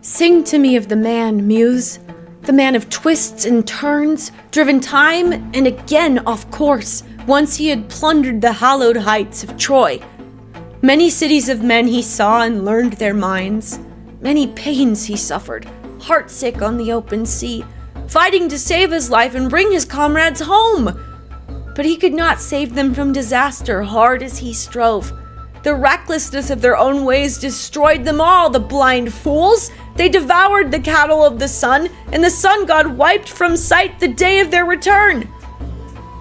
Sing to me of the man, Muse. The man of twists and turns, driven time and again off course, once he had plundered the hallowed heights of Troy. Many cities of men he saw and learned their minds. Many pains he suffered, heartsick on the open sea, fighting to save his life and bring his comrades home. But he could not save them from disaster, hard as he strove. The recklessness of their own ways destroyed them all, the blind fools. They devoured the cattle of the sun, and the sun god wiped from sight the day of their return.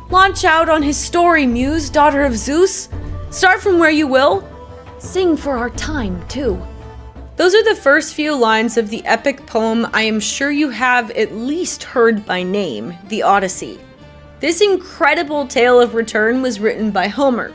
Launch out on his story, Muse, daughter of Zeus. Start from where you will. Sing for our time, too. Those are the first few lines of the epic poem I am sure you have at least heard by name, the Odyssey. This incredible tale of return was written by Homer.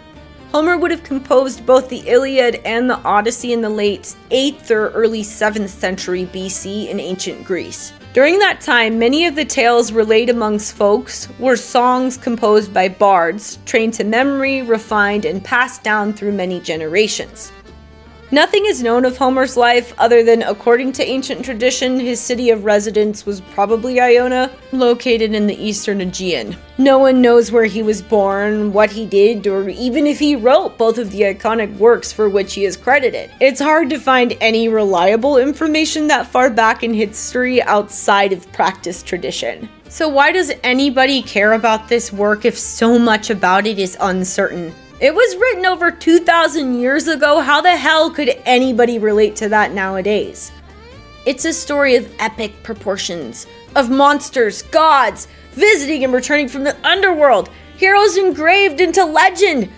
Homer would have composed both the Iliad and the Odyssey in the late 8th or early 7th century BC in ancient Greece. During that time, many of the tales relayed amongst folks were songs composed by bards, trained to memory, refined, and passed down through many generations. Nothing is known of Homer's life other than, according to ancient tradition, his city of residence was probably Iona, located in the eastern Aegean. No one knows where he was born, what he did, or even if he wrote both of the iconic works for which he is credited. It's hard to find any reliable information that far back in history outside of practice tradition. So why does anybody care about this work if so much about it is uncertain? It was written over 2,000 years ago. How the hell could anybody relate to that nowadays? It's a story of epic proportions, of monsters, gods, visiting and returning from the underworld, heroes engraved into legend.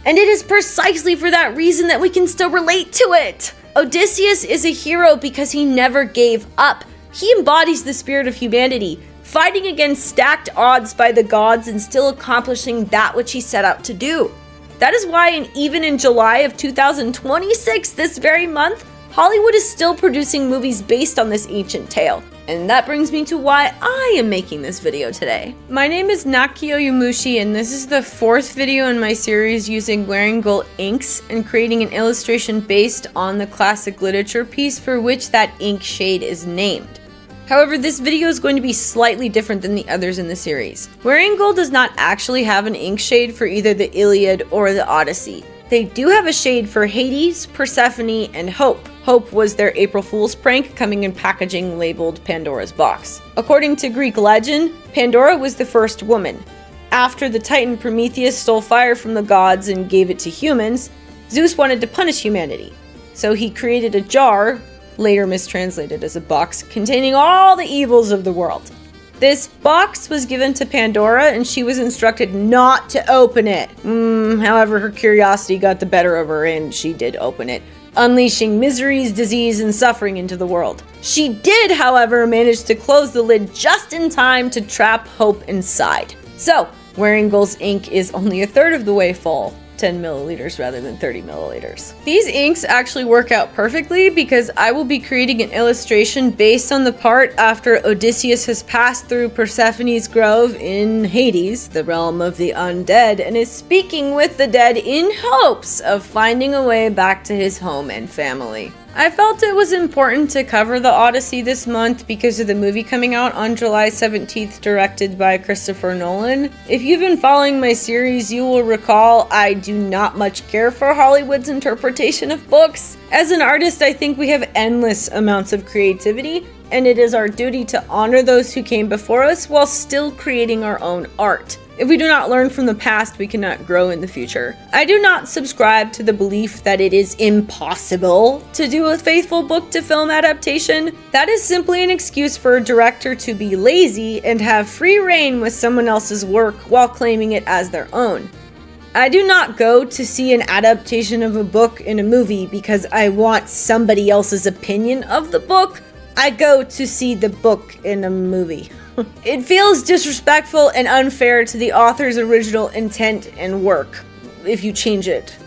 And it is precisely for that reason that we can still relate to it. Odysseus is a hero because he never gave up. He embodies the spirit of humanity, fighting against stacked odds by the gods and still accomplishing that which he set out to do. That is why, even in July of 2026, this very month, Hollywood is still producing movies based on this ancient tale. And that brings me to why I am making this video today. My name is Nakio Yamushi, and this is the 4th video in my series using Wearingeul Inks and creating an illustration based on the classic literature piece for which that ink shade is named. However, this video is going to be slightly different than the others in the series. Wearingeul does not actually have an ink shade for either the Iliad or the Odyssey. They do have a shade for Hades, Persephone, and Hope. Hope was their April Fool's prank, coming in packaging labeled Pandora's box. According to Greek legend, Pandora was the first woman. After the Titan Prometheus stole fire from the gods and gave it to humans, Zeus wanted to punish humanity. So he created a jar, later mistranslated as a box, containing all the evils of the world. This box was given to Pandora and she was instructed not to open it. However, her curiosity got the better of her and she did open it, unleashing miseries, disease, and suffering into the world. She did, however, manage to close the lid just in time to trap Hope inside. So, Wearingeul's ink is only a third of the way full. 10 milliliters rather than 30 milliliters. These inks actually work out perfectly because I will be creating an illustration based on the part after Odysseus has passed through Persephone's grove in Hades, the realm of the undead, and is speaking with the dead in hopes of finding a way back to his home and family. I felt it was important to cover the Odyssey this month because of the movie coming out on July 17th, directed by Christopher Nolan. If you've been following my series, you will recall I do not much care for Hollywood's interpretation of books. As an artist, I think we have endless amounts of creativity, and it is our duty to honor those who came before us while still creating our own art. If we do not learn from the past, we cannot grow in the future. I do not subscribe to the belief that it is impossible to do a faithful book-to-film adaptation. That is simply an excuse for a director to be lazy and have free reign with someone else's work while claiming it as their own. I do not go to see an adaptation of a book in a movie because I want somebody else's opinion of the book. I go to see the book in a movie. It feels disrespectful and unfair to the author's original intent and work if you change it,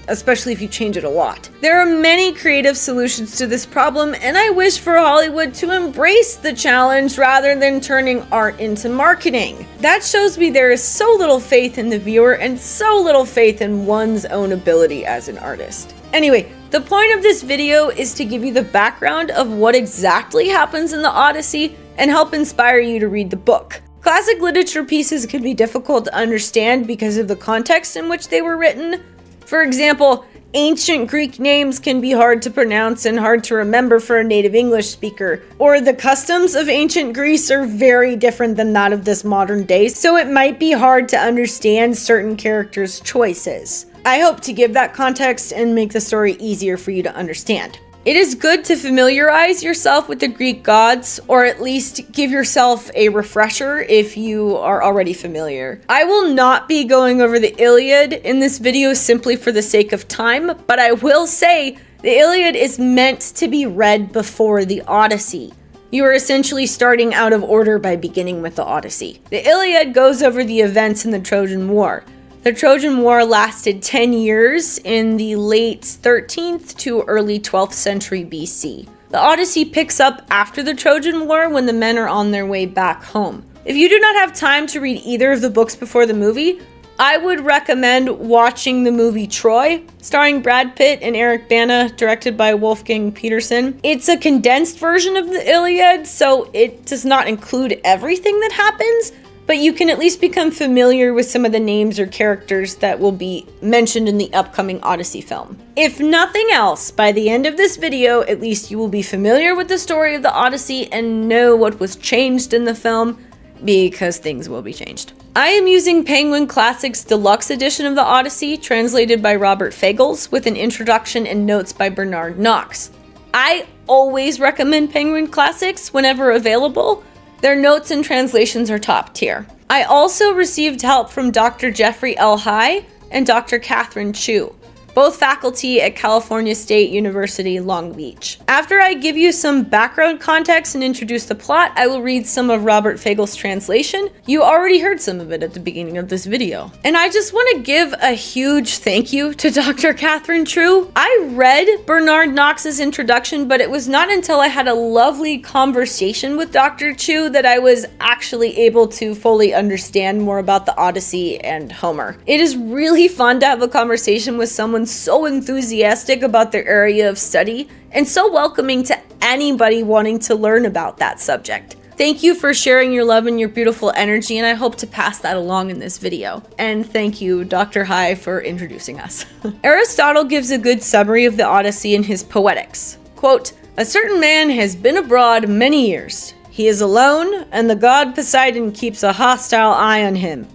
especially if you change it a lot. There are many creative solutions to this problem, and I wish for Hollywood to embrace the challenge rather than turning art into marketing. That shows me there is so little faith in the viewer and so little faith in one's own ability as an artist. Anyway, The point of this video is to give you the background of what exactly happens in the Odyssey and help inspire you to read the book. Classic literature pieces can be difficult to understand because of the context in which they were written. For example, ancient Greek names can be hard to pronounce and hard to remember for a native English speaker, or the customs of ancient Greece are very different than that of this modern day, so it might be hard to understand certain characters' choices. I hope to give that context and make the story easier for you to understand. It is good to familiarize yourself with the Greek gods, or at least give yourself a refresher if you are already familiar. I will not be going over the Iliad in this video simply for the sake of time, but I will say the Iliad is meant to be read before the Odyssey. You are essentially starting out of order by beginning with the Odyssey. The Iliad goes over the events in the Trojan War. The Trojan War lasted 10 years in the late 13th to early 12th century BC. The Odyssey picks up after the Trojan War when the men are on their way back home. If you do not have time to read either of the books before the movie, I would recommend watching the movie Troy, starring Brad Pitt and Eric Bana, directed by Wolfgang Petersen. It's a condensed version of the Iliad, so it does not include everything that happens, but you can at least become familiar with some of the names or characters that will be mentioned in the upcoming Odyssey film. If nothing else, by the end of this video, at least you will be familiar with the story of the Odyssey and know what was changed in the film, because things will be changed. I am using Penguin Classics Deluxe Edition of the Odyssey, translated by Robert Fagles, with an introduction and notes by Bernard Knox. I always recommend Penguin Classics whenever available. Their notes and translations are top tier. I also received help from Dr. Jeffrey L. High and Dr. Kathryn Chew, both faculty at California State University, Long Beach. After I give you some background context and introduce the plot, I will read some of Robert Fagles' translation. You already heard some of it at the beginning of this video. And I just want to give a huge thank you to Dr. Kathryn Chew. I read Bernard Knox's introduction, but it was not until I had a lovely conversation with Dr. Chew that I was actually able to fully understand more about the Odyssey and Homer. It is really fun to have a conversation with someone so enthusiastic about their area of study and so welcoming to anybody wanting to learn about that subject. Thank you for sharing your love and your beautiful energy, and I hope to pass that along in this video. And thank you, Dr. High, for introducing us. Aristotle gives a good summary of the Odyssey in his Poetics. Quote, "A certain man has been abroad many years. He is alone, and the god Poseidon keeps a hostile eye on him.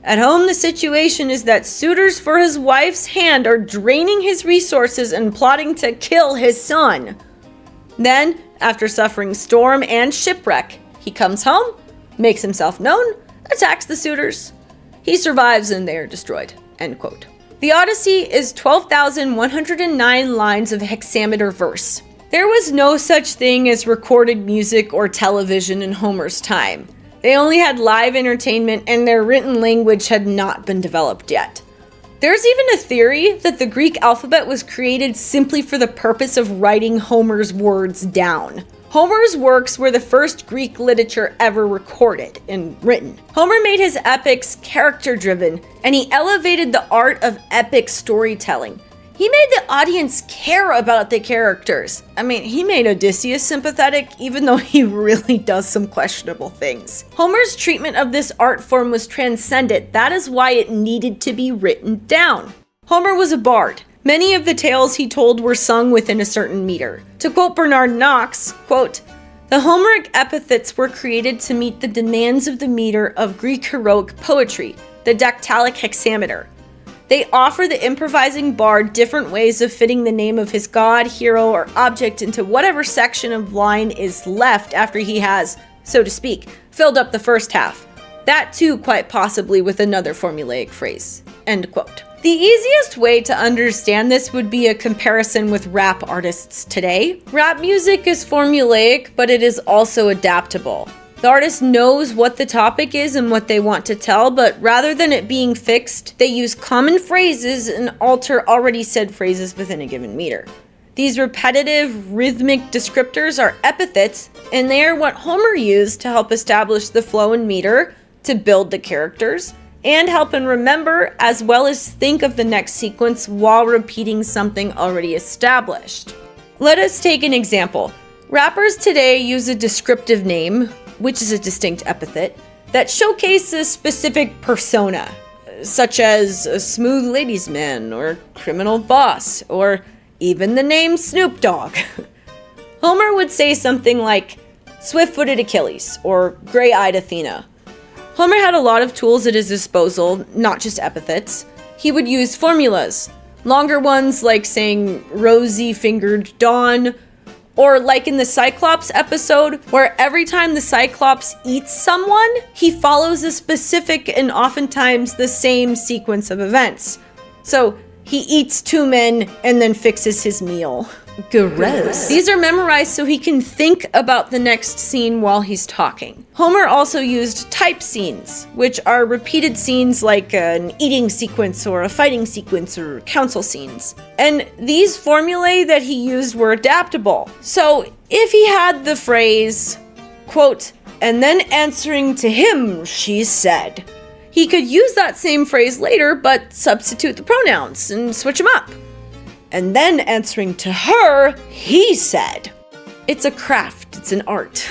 At home, the situation is that suitors for his wife's hand are draining his resources and plotting to kill his son. Then, after suffering storm and shipwreck, he comes home, makes himself known, attacks the suitors. He survives and they are destroyed." End quote. The Odyssey is 12,109 lines of hexameter verse. There was no such thing as recorded music or television in Homer's time. They only had live entertainment, and their written language had not been developed yet. There's even a theory that the Greek alphabet was created simply for the purpose of writing Homer's words down. Homer's works were the first Greek literature ever recorded and written. Homer made his epics character-driven, and he elevated the art of epic storytelling. He made the audience care about the characters. I mean, he made Odysseus sympathetic, even though he really does some questionable things. Homer's treatment of this art form was transcendent. That is why it needed to be written down. Homer was a bard. Many of the tales he told were sung within a certain meter. To quote Bernard Knox, quote, "The Homeric epithets were created to meet the demands of the meter of Greek heroic poetry, the dactylic hexameter. They offer the improvising bard different ways of fitting the name of his god, hero, or object into whatever section of line is left after he has, so to speak, filled up the first half. That too, quite possibly with another formulaic phrase." End quote. The easiest way to understand this would be a comparison with rap artists today. Rap music is formulaic, but it is also adaptable. The artist knows what the topic is and what they want to tell, but rather than it being fixed, they use common phrases and alter already said phrases within a given meter. These repetitive, rhythmic descriptors are epithets, and they are what Homer used to help establish the flow and meter, to build the characters, and help him remember, as well as think of the next sequence while repeating something already established. Let us take an example. Rappers today use a descriptive name, which is a distinct epithet, that showcases a specific persona, such as a smooth ladies man or criminal boss, or even the name Snoop Dogg. Homer would say something like swift-footed Achilles or gray-eyed Athena. Homer had a lot of tools at his disposal, not just epithets. He would use formulas, longer ones like saying rosy-fingered dawn, or like in the Cyclops episode, where every time the Cyclops eats someone, he follows a specific and oftentimes the same sequence of events. So he eats two men and then fixes his meal. Gross. These are memorized so he can think about the next scene while he's talking. Homer also used type scenes, which are repeated scenes like an eating sequence or a fighting sequence or council scenes. And these formulae that he used were adaptable. So if he had the phrase, quote, and then answering to him, she said, he could use that same phrase later, but substitute the pronouns and switch them up. And then answering to her, he said. It's a craft, it's an art.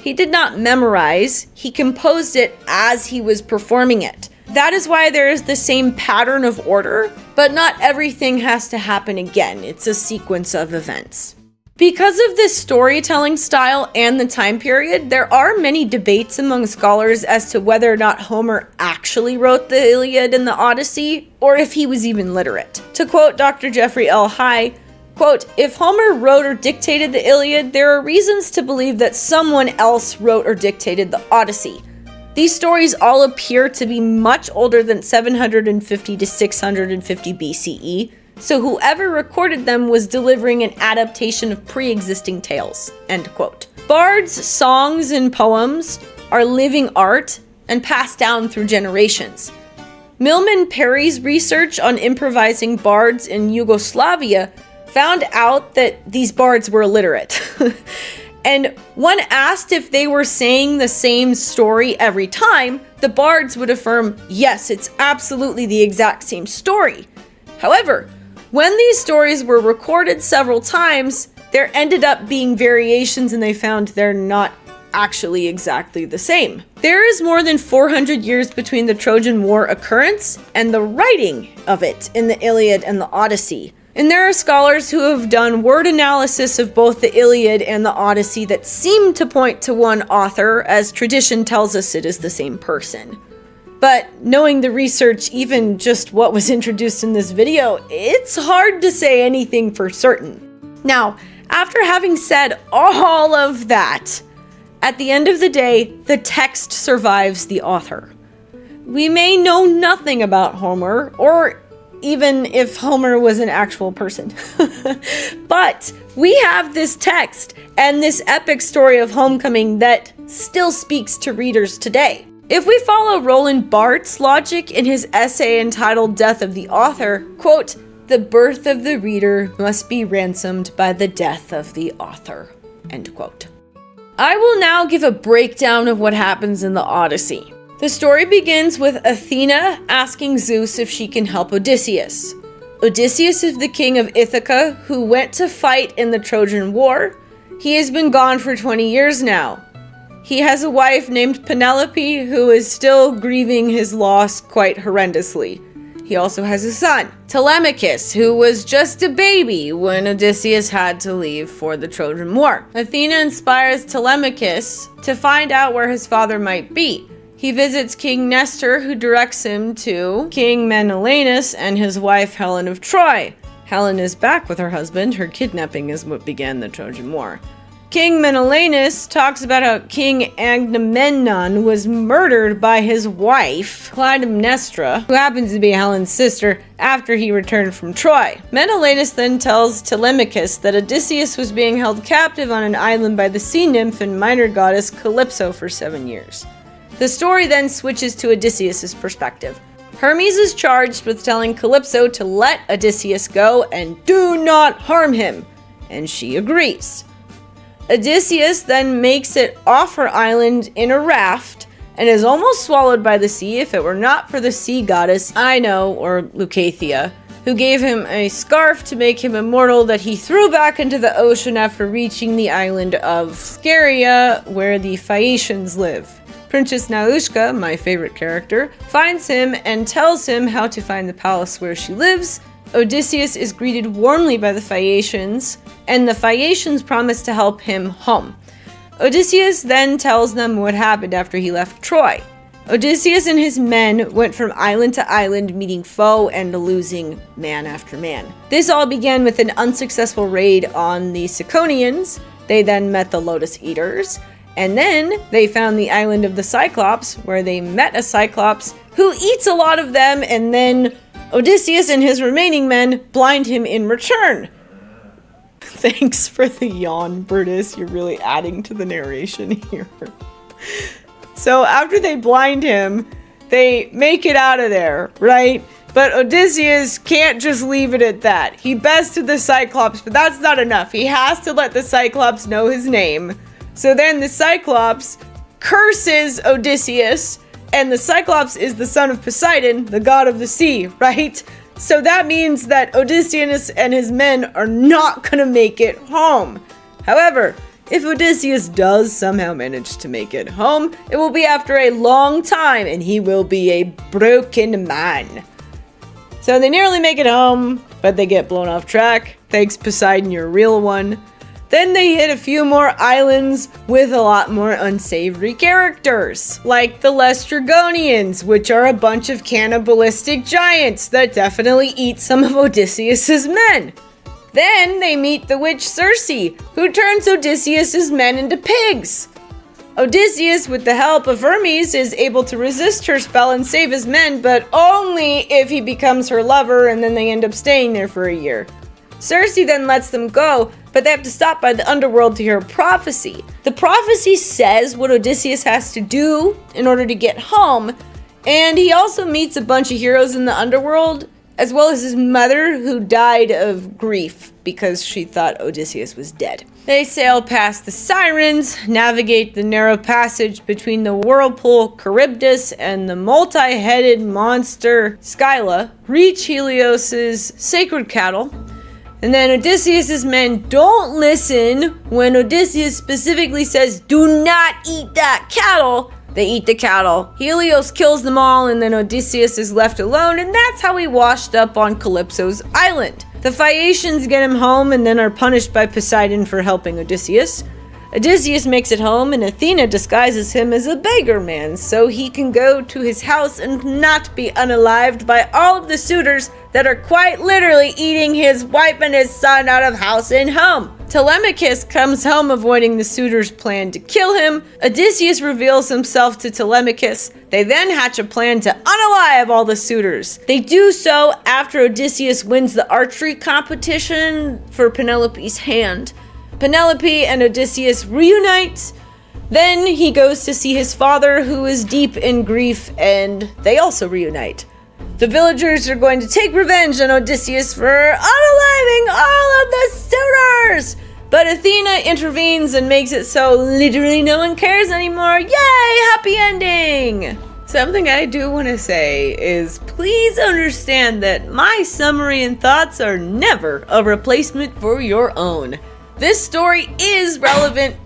He did not memorize, he composed it as he was performing it. That is why there is the same pattern of order, but not everything has to happen again. It's a sequence of events. Because of this storytelling style and the time period, there are many debates among scholars as to whether or not Homer actually wrote the Iliad and the Odyssey, or if he was even literate. To quote Dr. Jeffrey L. High, quote, if Homer wrote or dictated the Iliad, there are reasons to believe that someone else wrote or dictated the Odyssey. These stories all appear to be much older than 750 to 650 BCE, so whoever recorded them was delivering an adaptation of pre-existing tales, end quote. Bards' songs and poems are living art and passed down through generations. Milman Perry's research on improvising bards in Yugoslavia found out that these bards were illiterate. And when asked if they were saying the same story every time, the bards would affirm, yes, it's absolutely the exact same story. However, when these stories were recorded several times, there ended up being variations and they found they're not actually exactly the same. There is more than 400 years between the Trojan War occurrence and the writing of it in the Iliad and the Odyssey. And there are scholars who have done word analysis of both the Iliad and the Odyssey that seem to point to one author, as tradition tells us it is the same person. But knowing the research, even just what was introduced in this video, it's hard to say anything for certain. Now, after having said all of that, at the end of the day, the text survives the author. We may know nothing about Homer, or even if Homer was an actual person. But we have this text and this epic story of homecoming that still speaks to readers today. If we follow Roland Barthes' logic in his essay entitled Death of the Author, quote, the birth of the reader must be ransomed by the death of the author, end quote. I will now give a breakdown of what happens in the Odyssey. The story begins with Athena asking Zeus if she can help Odysseus. Odysseus is the king of Ithaca who went to fight in the Trojan War. He has been gone for 20 years now. He has a wife named Penelope who is still grieving his loss quite horrendously. He also has a son, Telemachus, who was just a baby when Odysseus had to leave for the Trojan War. Athena inspires Telemachus to find out where his father might be. He visits King Nestor, who directs him to King Menelaus and his wife Helen of Troy. Helen is back with her husband. Her kidnapping is what began the Trojan War. King Menelaus talks about how King Agamemnon was murdered by his wife, Clytemnestra, who happens to be Helen's sister, after he returned from Troy. Menelaus then tells Telemachus that Odysseus was being held captive on an island by the sea nymph and minor goddess Calypso for 7 years. The story then switches to Odysseus' perspective. Hermes is charged with telling Calypso to let Odysseus go and do not harm him, and she agrees. Odysseus then makes it off her island in a raft and is almost swallowed by the sea if it were not for the sea goddess Ino, or Leucathia, who gave him a scarf to make him immortal that he threw back into the ocean after reaching the island of Scheria, where the Phaeacians live. Princess Naushka, my favorite character, finds him and tells him how to find the palace where she lives. Odysseus is greeted warmly by the Phaeacians, and the Phaeacians promise to help him home. Odysseus then tells them what happened after he left Troy. Odysseus and his men went from island to island, meeting foe and losing man after man. This all began with an unsuccessful raid on the Ciconians. They then met the Lotus Eaters, and then they found the island of the Cyclops, where they met a Cyclops who eats a lot of them, and then Odysseus and his remaining men blind him in return. Thanks for the yawn, Brutus. You're really adding to the narration here. So after they blind him, they make it out of there, right? But Odysseus can't just leave it at that. He bested the Cyclops, but that's not enough. He has to let the Cyclops know his name. So then the Cyclops curses Odysseus, and the Cyclops is the son of Poseidon, the god of the sea, right? So that means that Odysseus and his men are not gonna make it home. However, if Odysseus does somehow manage to make it home, it will be after a long time, and he will be a broken man. So they nearly make it home, but they get blown off track. Thanks, Poseidon, you're a real one. Then they hit a few more islands with a lot more unsavory characters, like the Laestrygonians, which are a bunch of cannibalistic giants that definitely eat some of Odysseus's men. Then they meet the witch Circe, who turns Odysseus's men into pigs. Odysseus, with the help of Hermes, is able to resist her spell and save his men, but only if he becomes her lover, and then they end up staying there for a year. Circe then lets them go, but they have to stop by the underworld to hear a prophecy. The prophecy says what Odysseus has to do in order to get home, and he also meets a bunch of heroes in the underworld, as well as his mother, who died of grief because she thought Odysseus was dead. They sail past the Sirens, navigate the narrow passage between the whirlpool Charybdis and the multi-headed monster Scylla, reach Helios's sacred cattle, and then Odysseus's men don't listen when Odysseus specifically says, "Do not eat that cattle." They eat the cattle. Helios kills them all, and then Odysseus is left alone, and that's how he washed up on Calypso's island. The Phaeacians get him home and then are punished by Poseidon for helping Odysseus. Odysseus makes it home, and Athena disguises him as a beggar man so he can go to his house and not be unalived by all of the suitors that are quite literally eating his wife and his son out of house and home. Telemachus comes home avoiding the suitors' plan to kill him. Odysseus reveals himself to Telemachus. They then hatch a plan to unalive all the suitors. They do so after Odysseus wins the archery competition for Penelope's hand. Penelope and Odysseus reunite. Then he goes to see his father, who is deep in grief, and they also reunite. The villagers are going to take revenge on Odysseus for unaliving all of the suitors! But Athena intervenes and makes it so literally no one cares anymore. Yay! Happy ending! Something I do want to say is please understand that my summary and thoughts are never a replacement for your own. This story is relevant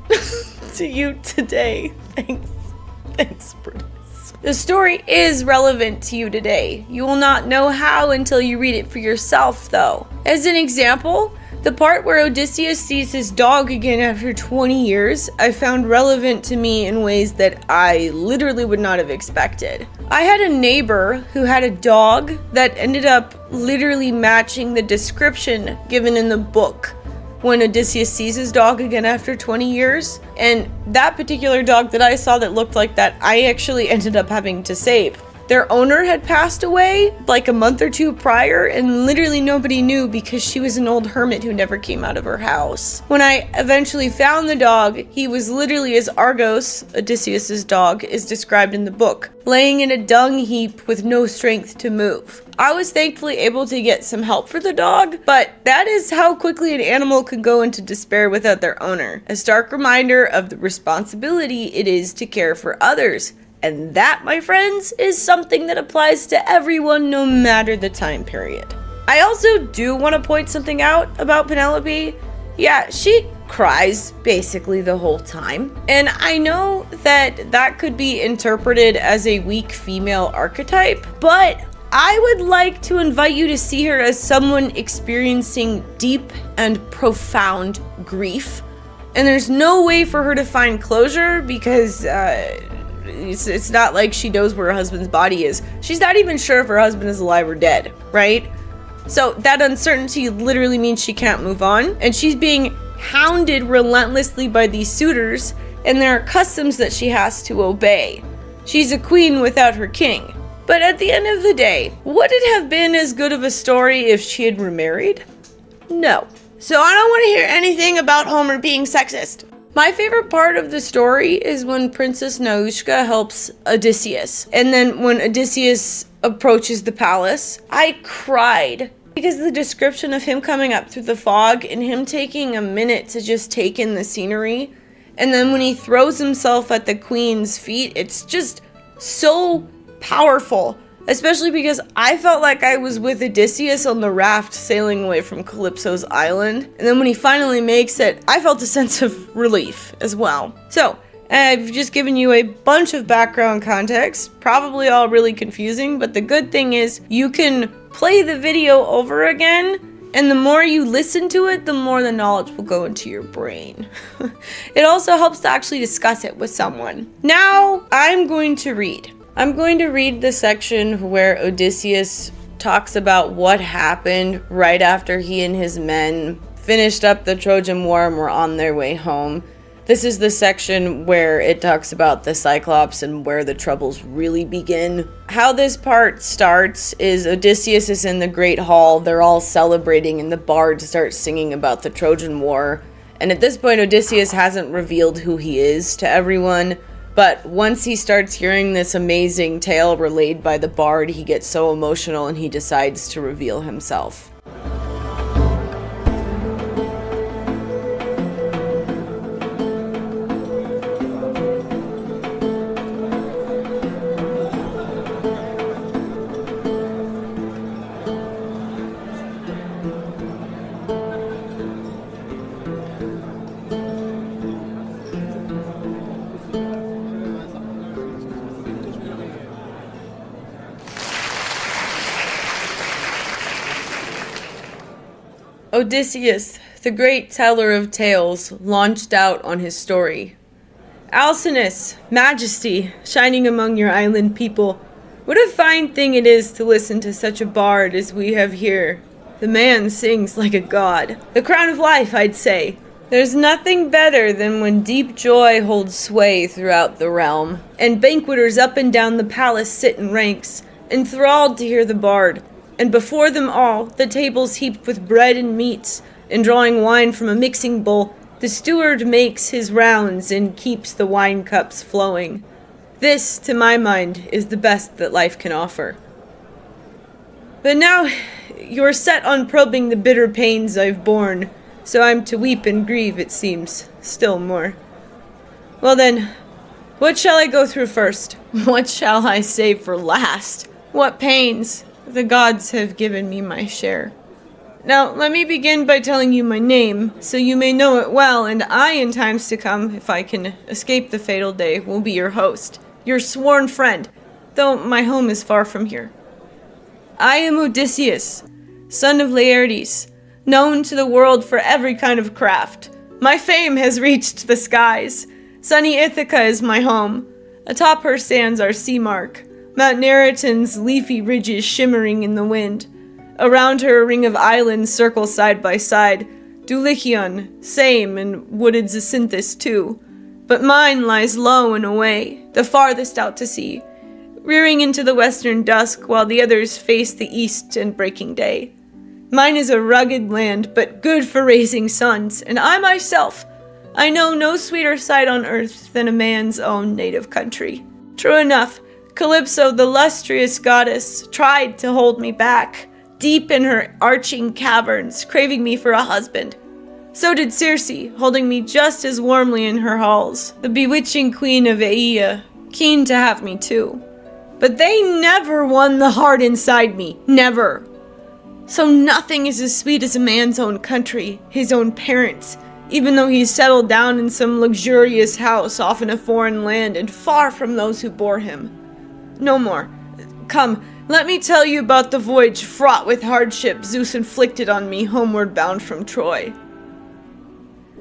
to you today. Thanks, Brutus. The story is relevant to you today. You will not know how until you read it for yourself, though. As an example, the part where Odysseus sees his dog again after 20 years, I found relevant to me in ways that I literally would not have expected. I had a neighbor who had a dog that ended up literally matching the description given in the book when Odysseus sees his dog again after 20 years. And that particular dog that I saw that looked like that, I actually ended up having to save. Their owner had passed away like a month or two prior, and literally nobody knew because she was an old hermit who never came out of her house. When I eventually found the dog, he was literally as Argos, Odysseus's dog, is described in the book, laying in a dung heap with no strength to move. I was thankfully able to get some help for the dog, but that is how quickly an animal can go into despair without their owner. A stark reminder of the responsibility it is to care for others. And that, my friends, is something that applies to everyone no matter the time period. I also do want to point something out about Penelope. Yeah, she cries basically the whole time. And I know that that could be interpreted as a weak female archetype, but I would like to invite you to see her as someone experiencing deep and profound grief. And there's no way for her to find closure because it's not like she knows where her husband's body is. She's not even sure if her husband is alive or dead, right? So that uncertainty literally means she can't move on, and she's being hounded relentlessly by these suitors, and there are customs that she has to obey. She's a queen without her king. But at the end of the day, would it have been as good of a story if she had remarried? No. So I don't want to hear anything about Homer being sexist. My favorite part of the story is when Princess Naushka helps Odysseus. And then when Odysseus approaches the palace, I cried. Because the description of him coming up through the fog and him taking a minute to just take in the scenery. And then when he throws himself at the queen's feet, it's just so powerful. Especially because I felt like I was with Odysseus on the raft sailing away from Calypso's island. And then when he finally makes it, I felt a sense of relief as well. So, I've just given you a bunch of background context, probably all really confusing, but the good thing is you can play the video over again, and the more you listen to it, the more the knowledge will go into your brain. It also helps to actually discuss it with someone. Now, I'm going to read the section where Odysseus talks about what happened right after he and his men finished up the Trojan War and were on their way home. This is the section where it talks about the Cyclops and where the troubles really begin. How this part starts is Odysseus is in the Great Hall. They're all celebrating and the bards start singing about the Trojan War. And at this point, Odysseus hasn't revealed who he is to everyone. But once he starts hearing this amazing tale relayed by the bard, he gets so emotional and he decides to reveal himself. Odysseus, the great teller of tales, launched out on his story. Alcinous, majesty, shining among your island people, what a fine thing it is to listen to such a bard as we have here. The man sings like a god. The crown of life, I'd say. There's nothing better than when deep joy holds sway throughout the realm, and banqueters up and down the palace sit in ranks, enthralled to hear the bard. And before them all, the tables heaped with bread and meats, and drawing wine from a mixing bowl, the steward makes his rounds and keeps the wine cups flowing. This, to my mind, is the best that life can offer. But now, you're set on probing the bitter pains I've borne, so I'm to weep and grieve, it seems, still more. Well then, what shall I go through first? What shall I save for last? What pains? The gods have given me my share. Now, let me begin by telling you my name, so you may know it well, and I, in times to come, if I can escape the fatal day, will be your host, your sworn friend, though my home is far from here. I am Odysseus, son of Laertes, known to the world for every kind of craft. My fame has reached the skies. Sunny Ithaca is my home. Atop her stands our sea mark, Mount Neriton's leafy ridges shimmering in the wind. Around her a ring of islands circle side by side, Dulichion, same, and wooded Zacynthus too. But mine lies low and away, the farthest out to sea, rearing into the western dusk while the others face the east and breaking day. Mine is a rugged land, but good for raising sons, and I myself, I know no sweeter sight on earth than a man's own native country. True enough, Calypso, the lustrous goddess, tried to hold me back, deep in her arching caverns, craving me for a husband. So did Circe, holding me just as warmly in her halls. The bewitching queen of Aea, keen to have me too. But they never won the heart inside me, never. So nothing is as sweet as a man's own country, his own parents, even though he's settled down in some luxurious house off in a foreign land and far from those who bore him. No more. Come, let me tell you about the voyage fraught with hardship Zeus inflicted on me homeward bound from Troy.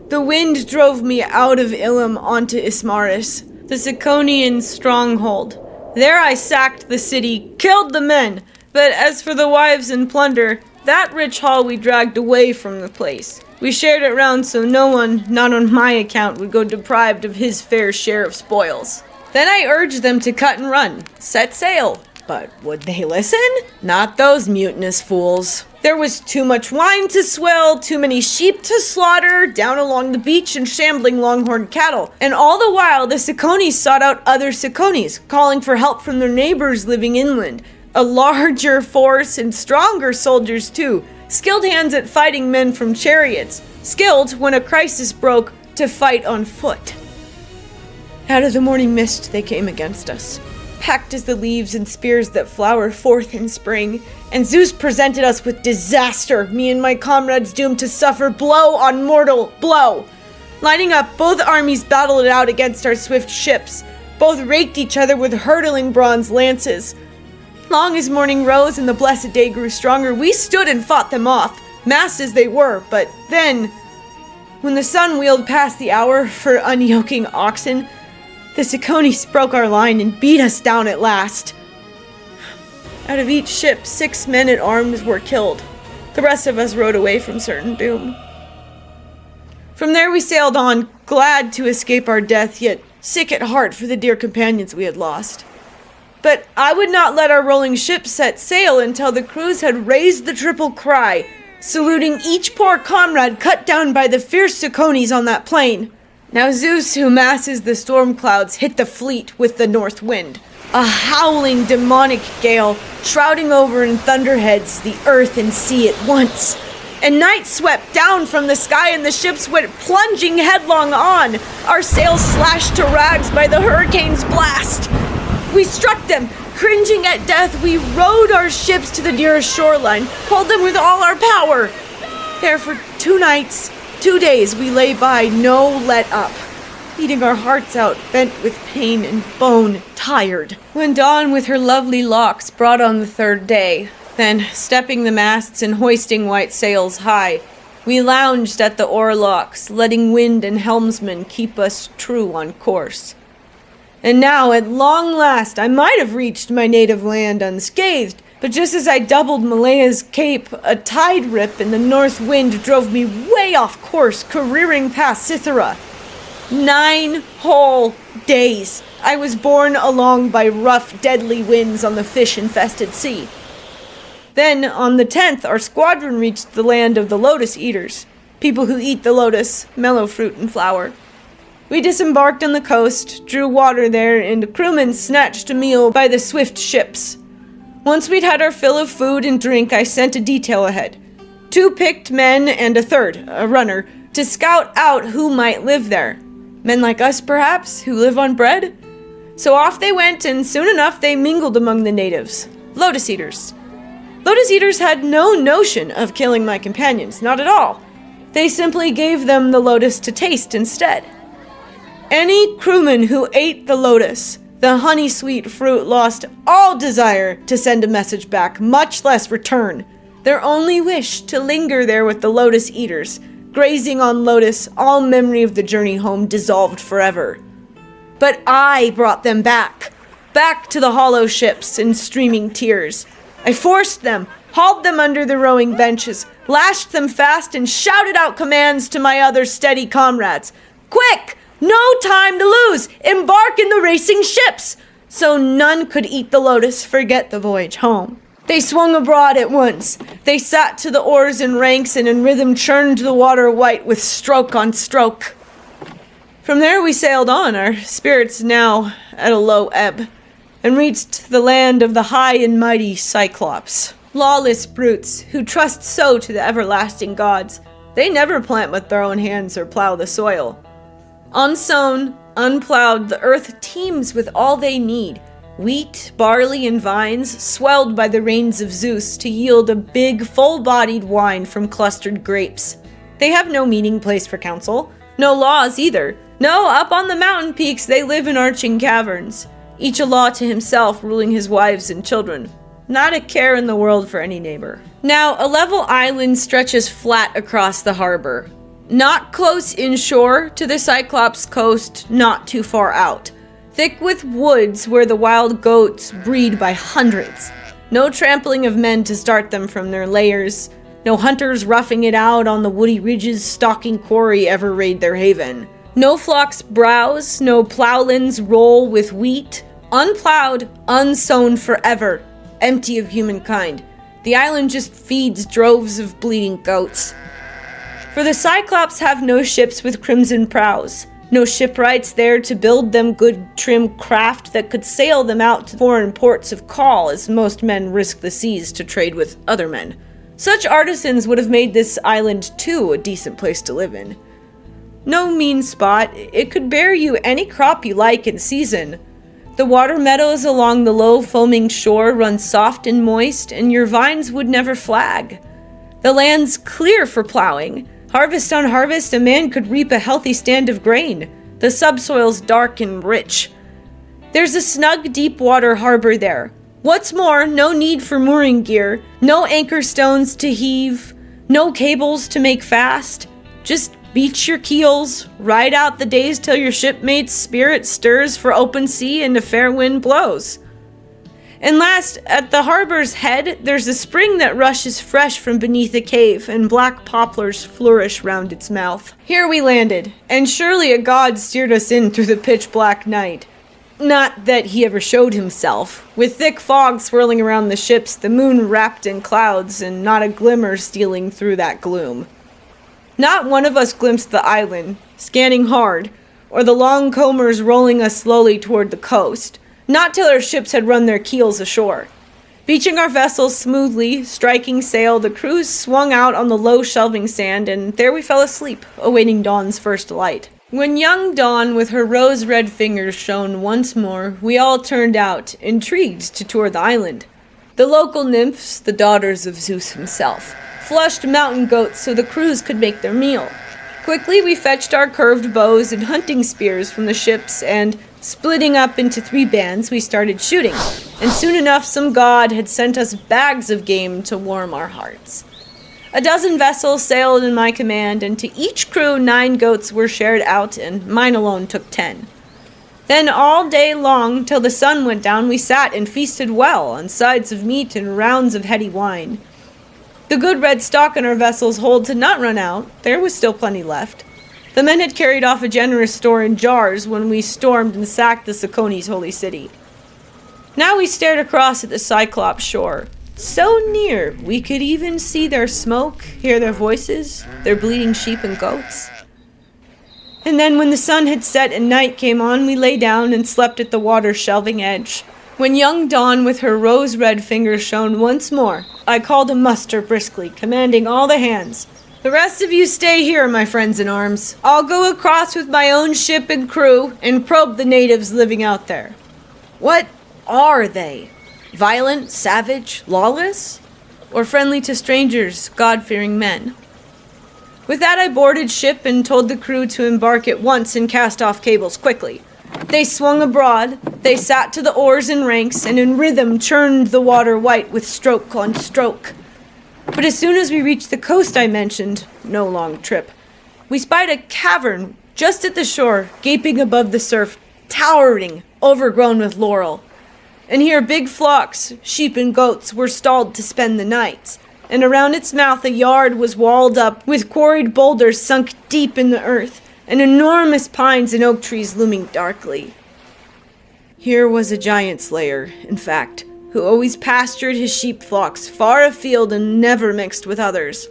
The wind drove me out of Ilium onto Ismaris, the Ciconian stronghold. There I sacked the city, killed the men, but as for the wives and plunder, that rich haul we dragged away from the place. We shared it round so no one, not on my account, would go deprived of his fair share of spoils. Then I urged them to cut and run, set sail. But would they listen? Not those mutinous fools. There was too much wine to swill, too many sheep to slaughter, down along the beach and shambling longhorn cattle. And all the while, the Cicones sought out other Cicones, calling for help from their neighbors living inland. A larger force and stronger soldiers too, skilled hands at fighting men from chariots, skilled, when a crisis broke, to fight on foot. Out of the morning mist they came against us, packed as the leaves and spears that flower forth in spring, and Zeus presented us with disaster, me and my comrades doomed to suffer blow on mortal blow. Lining up, both armies battled it out against our swift ships. Both raked each other with hurtling bronze lances. Long as morning rose and the blessed day grew stronger, we stood and fought them off, massed as they were, but then, when the sun wheeled past the hour for unyoking oxen, the Cicones broke our line and beat us down at last. Out of each ship, 6 men at arms were killed. The rest of us rode away from certain doom. From there we sailed on, glad to escape our death, yet sick at heart for the dear companions we had lost. But I would not let our rolling ship set sail until the crews had raised the triple cry, saluting each poor comrade cut down by the fierce Cicones on that plain. Now Zeus, who masses the storm clouds, hit the fleet with the north wind, a howling demonic gale, shrouding over in thunderheads the earth and sea at once. And night swept down from the sky and the ships went plunging headlong on, our sails slashed to rags by the hurricane's blast. We struck them. Cringing at death, we rowed our ships to the nearest shoreline, pulled them with all our power. There for 2 nights, 2 days we lay by, no let up, eating our hearts out, bent with pain and bone, tired. When dawn with her lovely locks brought on the 3rd day, then, stepping the masts and hoisting white sails high, we lounged at the oarlocks, letting wind and helmsman keep us true on course. And now, at long last, I might have reached my native land unscathed, but just as I doubled Malaya's cape, a tide rip in the north wind drove me way off course, careering past Cythera. 9 whole days I was borne along by rough, deadly winds on the fish-infested sea. Then, on the 10th, our squadron reached the land of the lotus eaters, people who eat the lotus, mellow fruit and flower. We disembarked on the coast, drew water there, and crewmen snatched a meal by the swift ships. Once we'd had our fill of food and drink, I sent a detail ahead. 2 picked men and a 3rd, a runner, to scout out who might live there. Men like us, perhaps, who live on bread? So off they went, and soon enough they mingled among the natives. Lotus eaters. Lotus eaters had no notion of killing my companions, not at all. They simply gave them the lotus to taste instead. Any crewman who ate the lotus, the honey-sweet fruit, lost all desire to send a message back, much less return. Their only wish to linger there with the lotus eaters, grazing on lotus, all memory of the journey home dissolved forever. But I brought them back to the hollow ships in streaming tears. I forced them, hauled them under the rowing benches, lashed them fast, and shouted out commands to my other steady comrades. Quick! No time to lose! Embark in the racing ships! So none could eat the lotus, forget the voyage home. They swung abroad at once. They sat to the oars in ranks and in rhythm churned the water white with stroke on stroke. From there we sailed on, our spirits now at a low ebb, and reached the land of the high and mighty Cyclops. Lawless brutes who trust so to the everlasting gods. They never plant with their own hands or plow the soil. Unsown, Unplowed, the earth teems with all they need. Wheat, barley, and vines, swelled by the rains of Zeus to yield a big, full-bodied wine from clustered grapes. They have no meeting place for council. No laws either. No, up on the mountain peaks they live in arching caverns, each a law to himself, ruling his wives and children. Not a care in the world for any neighbor. Now, a level island stretches flat across the harbor. Not close inshore to the Cyclops coast, not too far out. Thick with woods where the wild goats breed by hundreds. No trampling of men to start them from their lairs. No hunters roughing it out on the woody ridges stalking quarry ever raid their haven. No flocks browse, no plowlands roll with wheat. Unplowed, unsown forever, empty of humankind. The island just feeds droves of bleeding goats. For the Cyclops have no ships with crimson prows. No shipwrights there to build them good trim craft that could sail them out to foreign ports of call as most men risk the seas to trade with other men. Such artisans would have made this island too a decent place to live in. No mean spot, it could bear you any crop you like in season. The water meadows along the low foaming shore run soft and moist, and your vines would never flag. The land's clear for plowing. Harvest on harvest, a man could reap a healthy stand of grain. The subsoil's dark and rich. There's a snug deep water harbor there. What's more, no need for mooring gear, no anchor stones to heave, no cables to make fast. Just beach your keels, ride out the days till your shipmate's spirit stirs for open sea and a fair wind blows. And last, at the harbor's head, there's a spring that rushes fresh from beneath a cave, and black poplars flourish round its mouth. Here we landed, and surely a god steered us in through the pitch-black night. Not that he ever showed himself. With thick fog swirling around the ships, the moon wrapped in clouds, and not a glimmer stealing through that gloom. Not one of us glimpsed the island, scanning hard, or the long combers rolling us slowly toward the coast. Not till our ships had run their keels ashore. Beaching our vessels smoothly, striking sail, the crews swung out on the low shelving sand, and there we fell asleep, awaiting dawn's first light. When young Dawn with her rose-red fingers shone once more, we all turned out, intrigued to tour the island. The local nymphs, the daughters of Zeus himself, flushed mountain goats so the crews could make their meal. Quickly we fetched our curved bows and hunting spears from the ships, and splitting up into 3 bands, we started shooting, and soon enough some god had sent us bags of game to warm our hearts. A dozen vessels sailed in my command, and to each crew 9 goats were shared out, and mine alone took 10. Then all day long, till the sun went down, we sat and feasted well on sides of meat and rounds of heady wine. The good red stock in our vessel's hold had not run out. There was still plenty left. The men had carried off a generous store in jars when we stormed and sacked the Sacones' holy city. Now we stared across at the Cyclops shore. So near, we could even see their smoke, hear their voices, their bleating sheep and goats. And then when the sun had set and night came on, we lay down and slept at the water's shelving edge. When young Dawn with her rose-red fingers shone once more, I called a muster briskly, commanding all the hands. The rest of you stay here, my friends in arms. I'll go across with my own ship and crew and probe the natives living out there. What are they? Violent, savage, lawless? Or friendly to strangers, God-fearing men? With that I boarded ship and told the crew to embark at once and cast off cables quickly. They swung abroad, they sat to the oars in ranks, and in rhythm churned the water white with stroke on stroke. But as soon as we reached the coast I mentioned, no long trip, we spied a cavern just at the shore, gaping above the surf, towering, overgrown with laurel. And here big flocks, sheep and goats, were stalled to spend the night, and around its mouth a yard was walled up with quarried boulders sunk deep in the earth, and enormous pines and oak trees looming darkly. Here was a giant slayer, in fact, who always pastured his sheep flocks far afield and never mixed with others.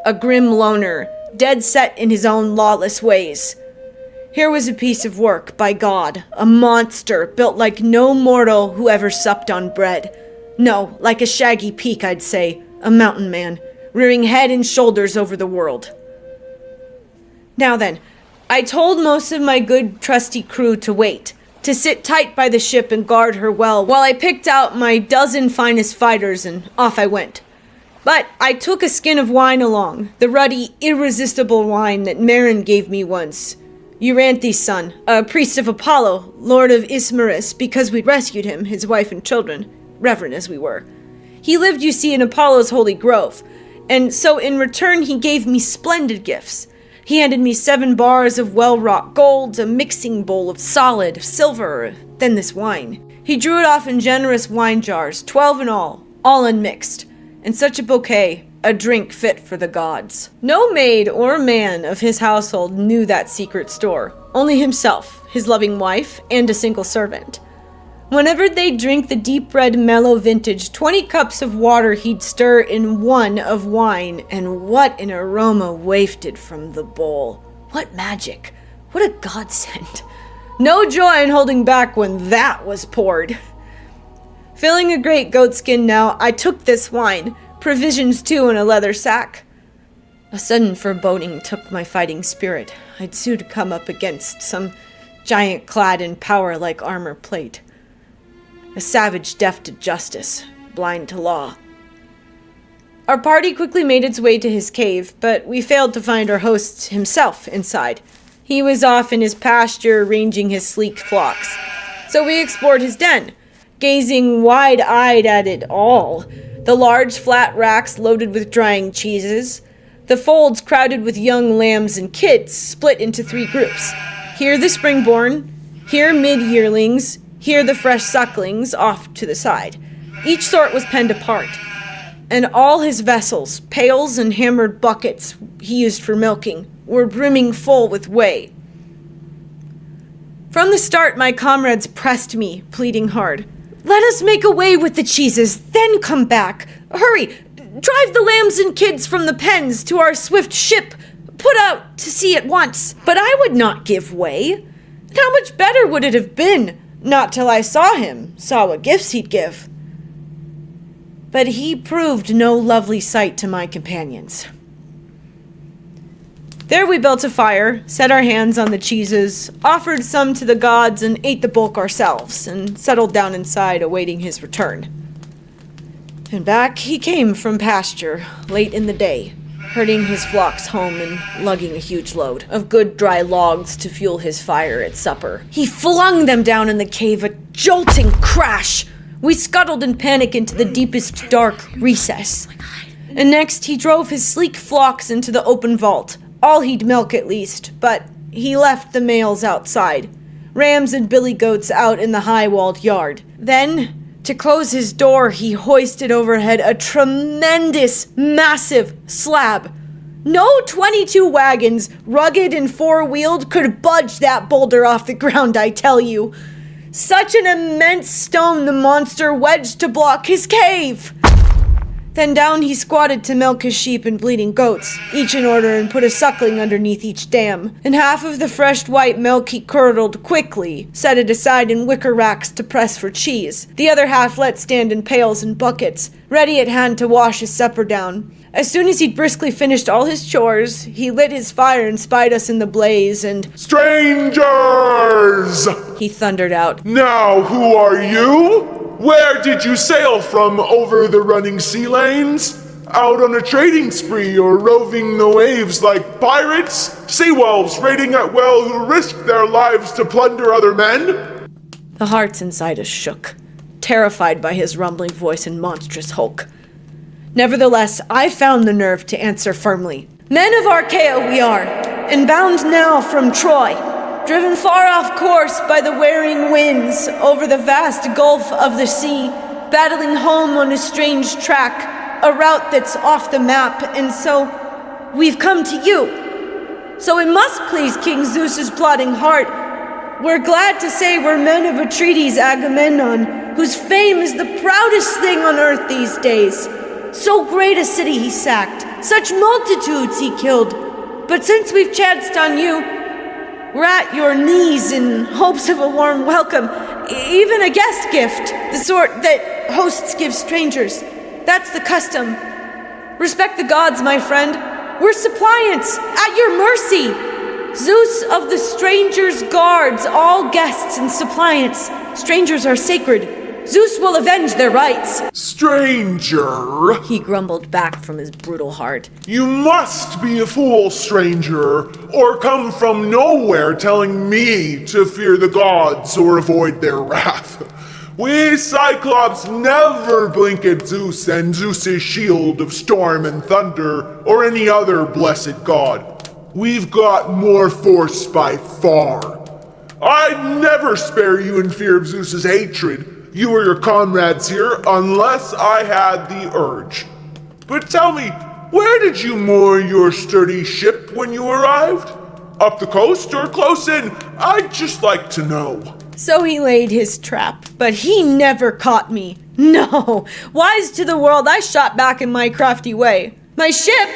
A grim loner, dead set in his own lawless ways. Here was a piece of work, by God, a monster built like no mortal who ever supped on bread. No, like a shaggy peak, I'd say, a mountain man, rearing head and shoulders over the world. Now then, I told most of my good trusty crew to wait, to sit tight by the ship and guard her well, while I picked out my dozen finest fighters and off I went. But I took a skin of wine along, the ruddy, irresistible wine that Marin gave me once. Euranthes' son, a priest of Apollo, lord of Ismarus, because we'd rescued him, his wife and children, reverent as we were. He lived, you see, in Apollo's holy grove, and so in return he gave me splendid gifts. He handed me 7 bars of well-wrought gold, a mixing bowl of solid silver, then this wine. He drew it off in generous wine jars, 12 in all unmixed, and such a bouquet, a drink fit for the gods. No maid or man of his household knew that secret store, only himself, his loving wife, and a single servant. Whenever they'd drink the deep red mellow vintage, 20 cups of water he'd stir in 1 of wine, and what an aroma wafted from the bowl. What magic! What a godsend! No joy in holding back when that was poured. Filling a great goatskin now, I took this wine, provisions too in a leather sack. A sudden foreboding took my fighting spirit. I'd soon come up against some giant clad in power like armor plate. A savage deaf to justice, blind to law. Our party quickly made its way to his cave, but we failed to find our host himself inside. He was off in his pasture ranging his sleek flocks. So we explored his den, gazing wide-eyed at it all. The large flat racks loaded with drying cheeses, the folds crowded with young lambs and kids split into 3 groups. Here the springborn, here mid-yearlings, here the fresh sucklings off to the side. Each sort was penned apart, and all his vessels, pails and hammered buckets he used for milking, were brimming full with whey. From the start, my comrades pressed me, pleading hard. "Let us make away with the cheeses, then come back. Hurry, drive the lambs and kids from the pens to our swift ship. Put out to sea at once." But I would not give way. And how much better would it have been? Not till I saw him, saw what gifts he'd give. But he proved no lovely sight to my companions. There we built a fire, set our hands on the cheeses, offered some to the gods, and ate the bulk ourselves, and settled down inside awaiting his return. And back he came from pasture, late in the day, herding his flocks home and lugging a huge load of good dry logs to fuel his fire at supper. He flung them down in the cave, a jolting crash. We scuttled in panic into the deepest dark recess. And next he drove his sleek flocks into the open vault, all he'd milk at least, but he left the males outside, rams and billy goats out in the high-walled yard. Then, to close his door, he hoisted overhead a tremendous, massive slab. No 22 wagons, rugged and 4-wheeled, could budge that boulder off the ground, I tell you. Such an immense stone the monster wedged to block his cave. Then down he squatted to milk his sheep and bleating goats, each in order, and put a suckling underneath each dam. And half of the fresh white milk he curdled quickly, set it aside in wicker racks to press for cheese. The other half let stand in pails and buckets, ready at hand to wash his supper down. As soon as he'd briskly finished all his chores, he lit his fire and spied us in the blaze, and "Strangers!" he thundered out. "Now who are you? Where did you sail from over the running sea lanes? Out on a trading spree or roving the waves like pirates? Sea wolves raiding at will who risked their lives to plunder other men?" The hearts inside us shook, terrified by his rumbling voice and monstrous hulk. Nevertheless, I found the nerve to answer firmly. "Men of Archaea we are, and bound now from Troy, driven far off course by the wearing winds over the vast gulf of the sea, battling home on a strange track, a route that's off the map, and so we've come to you. So it must please King Zeus's plotting heart. We're glad to say we're men of Atrides Agamemnon, whose fame is the proudest thing on earth these days. So great a city he sacked, such multitudes he killed. But since we've chanced on you, we're at your knees in hopes of a warm welcome, even a guest gift, the sort that hosts give strangers. That's the custom. Respect the gods, my friend. We're suppliants, at your mercy. Zeus of the strangers guards all guests and suppliants. Strangers are sacred. Zeus will avenge their rights. Stranger, he grumbled back from his brutal heart. You must be a fool, stranger, or come from nowhere telling me to fear the gods or avoid their wrath. We Cyclops never blink at Zeus and Zeus's shield of storm and thunder or any other blessed god. We've got more force by far. I'd never spare you in fear of Zeus's hatred. You or your comrades here, unless I had the urge. But tell me, where did you moor your sturdy ship when you arrived? Up the coast or close in? I'd just like to know. So he laid his trap, but he never caught me. No, wise to the world, I shot back in my crafty way. My ship?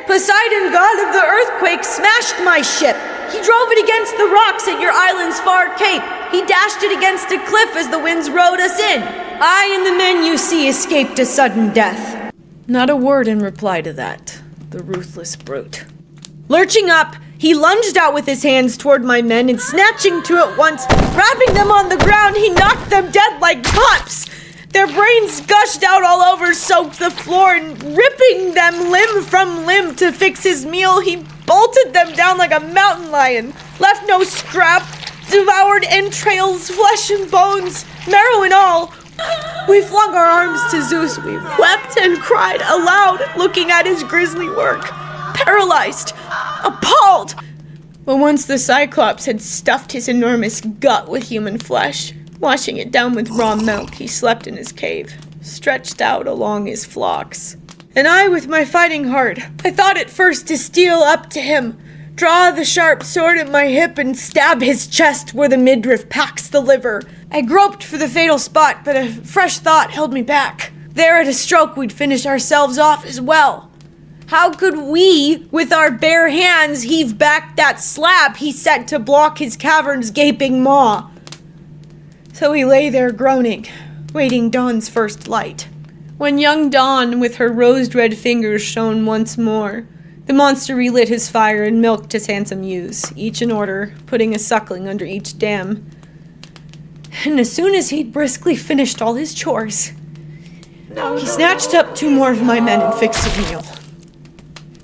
Poseidon, god of the earthquake, smashed my ship. He drove it against the rocks at your island's far cape. He dashed it against a cliff as the winds rowed us in. I and the men you see escaped a sudden death. Not a word in reply to that, the ruthless brute. Lurching up, he lunged out with his hands toward my men and snatching two at once, grabbing them on the ground, he knocked them dead like pops. Their brains gushed out all over, soaked the floor, and ripping them limb from limb to fix his meal, he bolted them down like a mountain lion, left no scrap, devoured entrails, flesh and bones, marrow and all. We flung our arms to Zeus, we wept and cried aloud, looking at his grisly work, paralyzed, appalled. But once the Cyclops had stuffed his enormous gut with human flesh, washing it down with raw milk, he slept in his cave, stretched out along his flocks. And I, with my fighting heart, I thought at first to steal up to him, draw the sharp sword at my hip and stab his chest where the midriff packs the liver. I groped for the fatal spot, but a fresh thought held me back. There at a stroke we'd finish ourselves off as well. How could we, with our bare hands, heave back that slab he set to block his cavern's gaping maw? So he lay there groaning, waiting dawn's first light. When young Dawn, with her rose-red fingers, shone once more, the monster relit his fire and milked his handsome ewes, each in order, putting a suckling under each dam. And as soon as he'd briskly finished all his chores, he snatched up two more of my men and fixed a meal.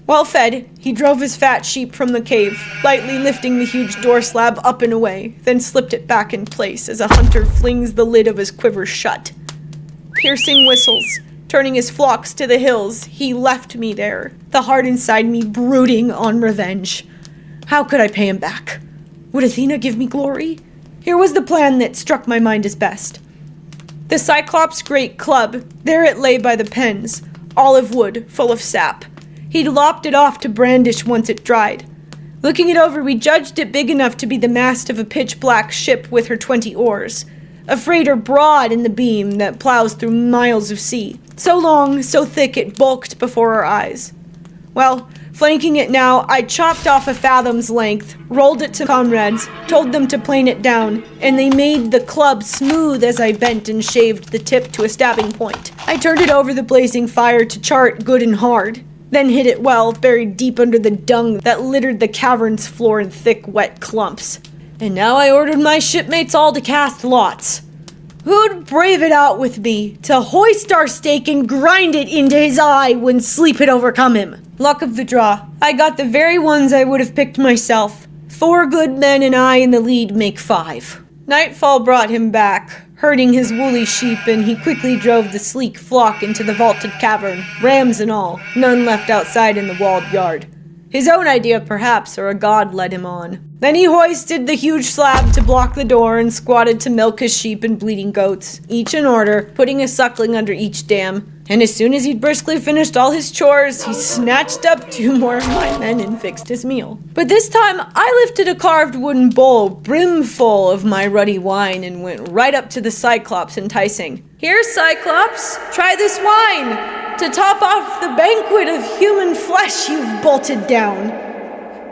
Well fed, he drove his fat sheep from the cave, lightly lifting the huge door slab up and away, then slipped it back in place as a hunter flings the lid of his quiver shut. Piercing whistles, turning his flocks to the hills, he left me there, the heart inside me brooding on revenge. How could I pay him back? Would Athena give me glory? Here was the plan that struck my mind as best. The Cyclops' great club, there it lay by the pens, olive wood, full of sap. He'd lopped it off to brandish once it dried. Looking it over, we judged it big enough to be the mast of a pitch-black ship with her 20 oars. A freighter broad in the beam that plows through miles of sea. So long, so thick it bulked before our eyes. Well, flanking it now, I chopped off a fathom's length, rolled it to comrades, told them to plane it down, and they made the club smooth as I bent and shaved the tip to a stabbing point. I turned it over the blazing fire to chart good and hard, then hid it well, buried deep under the dung that littered the cavern's floor in thick, wet clumps. And now I ordered my shipmates all to cast lots. Who'd brave it out with me, to hoist our stake and grind it into his eye when sleep had overcome him? Luck of the draw. I got the very ones I would have picked myself. 4 good men and I in the lead make 5. Nightfall brought him back, herding his woolly sheep, and he quickly drove the sleek flock into the vaulted cavern, rams and all, none left outside in the walled yard. His own idea, perhaps, or a god led him on. Then he hoisted the huge slab to block the door and squatted to milk his sheep and bleating goats, each in order, putting a suckling under each dam. And as soon as he'd briskly finished all his chores, he snatched up 2 more of my men and fixed his meal. But this time, I lifted a carved wooden bowl brimful of my ruddy wine and went right up to the Cyclops, enticing. Here, Cyclops, try this wine, to top off the banquet of human flesh you've bolted down.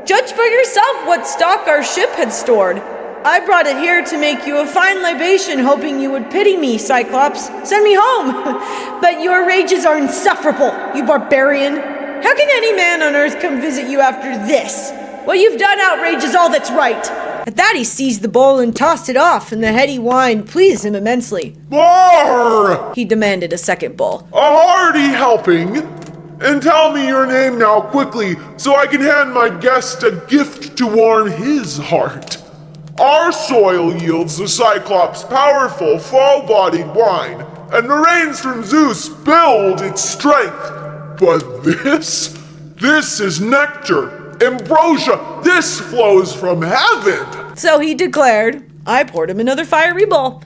Judge for yourself what stock our ship had stored. I brought it here to make you a fine libation, hoping you would pity me, Cyclops. Send me home. But your rages are insufferable, you barbarian. How can any man on earth come visit you after this? What you've done outrages all that's right. At that, he seized the bowl and tossed it off, and the heady wine pleased him immensely. More! He demanded a second bowl. A hearty helping. And tell me your name now quickly, so I can hand my guest a gift to warm his heart. Our soil yields the Cyclops' powerful, full-bodied wine, and the rains from Zeus build its strength. But this is nectar. Ambrosia, this flows from heaven. So he declared. I poured him another fiery bowl.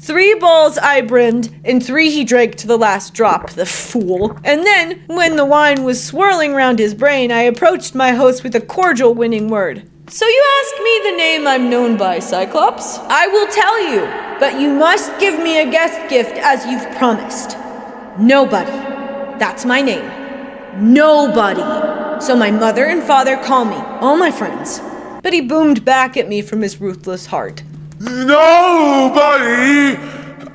3 bowls I brimmed, and 3 he drank to the last drop, the fool. And then, when the wine was swirling round his brain, I approached my host with a cordial winning word. So you ask me the name I'm known by, Cyclops? I will tell you, but you must give me a guest gift as you've promised. Nobody. That's my name. Nobody. So my mother and father call me, all my friends. But he boomed back at me from his ruthless heart. Nobody!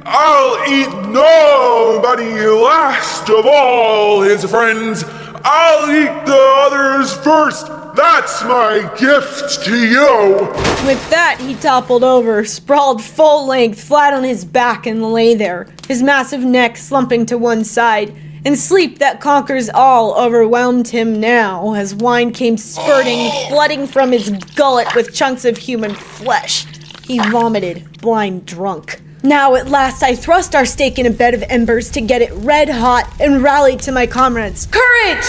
I'll eat nobody last of all his friends. I'll eat the others first. That's my gift to you. With that, he toppled over, sprawled full length, flat on his back, and lay there, his massive neck slumping to one side. And sleep that conquers all overwhelmed him now as wine came spurting, flooding from his gullet with chunks of human flesh. He vomited, blind drunk. Now at last I thrust our steak in a bed of embers to get it red hot and rallied to my comrades. Courage!